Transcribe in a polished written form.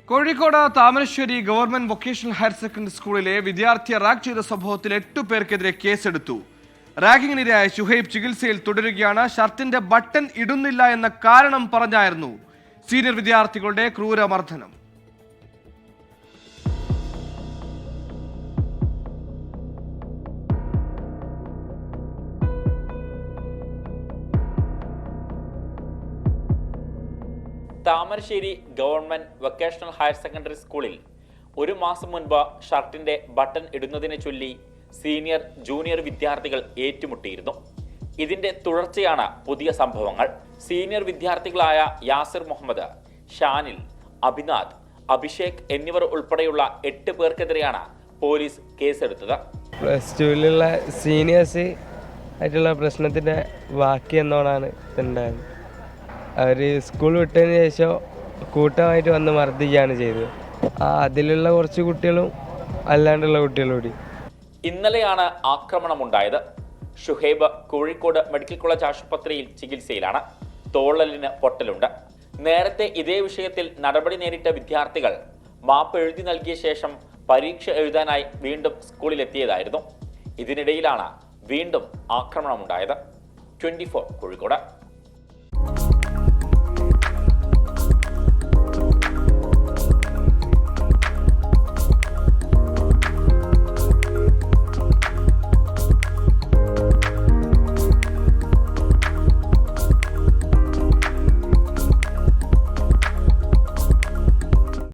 Kozhikode Thamarassery government vocational higher secondary സ്കൂളിലെ വിദ്യാർത്ഥിയെ rag ചെയ്ത സംഭവത്തിൽ 8 പേർക്കെതിരെ കേസെടുത്തു. റാഗിങ്ങിനിരയായ ശുഹൈബ് ചികിത്സയിൽ തുടരുകയാണ്. ഷർട്ടിന്റെ ബട്ടൺ ഇടുന്നില്ല എന്ന കാരണം പറഞ്ഞായിരുന്നു സീനിയർ വിദ്യാർത്ഥികളുടെ ക്രൂരമർദ്ദനം. Thamarassery government vocational higher secondary സ്കൂളിൽ ഒരു മാസം മുൻപ് ഷർട്ടിന്റെ ബട്ടൺ ഇടുന്നതിനെ ചൊല്ലി സീനിയർ ജൂനിയർ വിദ്യാർത്ഥികൾ ഏറ്റുമുട്ടിയിരുന്നു. ഇതിന്റെ തുടർച്ചയാണ് പുതിയ സംഭവങ്ങൾ. സീനിയർ വിദ്യാർത്ഥികളായ യാസിർ മുഹമ്മദ്, ഷാനിൽ, അഭിനാഥ്, അഭിഷേക് എന്നിവർ ഉൾപ്പെടെയുള്ള 8 പേർക്കെതിരെയാണ് പോലീസ് കേസെടുത്തത്. പ്ലസ് ടുവിലുള്ള സീനിയേഴ്സ് ആയിട്ടുള്ള പ്രശ്നത്തിന്റെ ബാക്കി എന്നോണാണ് ഇതുണ്ടായത്. അവർ സ്കൂൾ വിട്ടതിന് ശേഷം കൂട്ടമായിട്ട് വന്ന് മർദ്ദിക്കുകയാണ് ചെയ്തത്. അതിലുള്ള കുറച്ച് കുട്ടികളും അല്ലാണ്ടുള്ള കുട്ടികളും കൂടി. ഇന്നലെയാണ് ആക്രമണമുണ്ടായത്. ഷുഹൈബ് കോഴിക്കോട് മെഡിക്കൽ കോളേജ് ആശുപത്രിയിൽ ചികിത്സയിലാണ്. തോളലിന് പൊട്ടലുണ്ട്. നേരത്തെ ഇതേ വിഷയത്തിൽ നടപടി നേരിട്ട വിദ്യാർത്ഥികൾ മാപ്പ് എഴുതി നൽകിയ ശേഷം പരീക്ഷ എഴുതാനായി വീണ്ടും സ്കൂളിലെത്തിയതായിരുന്നു. ഇതിനിടയിലാണ് വീണ്ടും ആക്രമണമുണ്ടായത്. 24 കോഴിക്കോട്.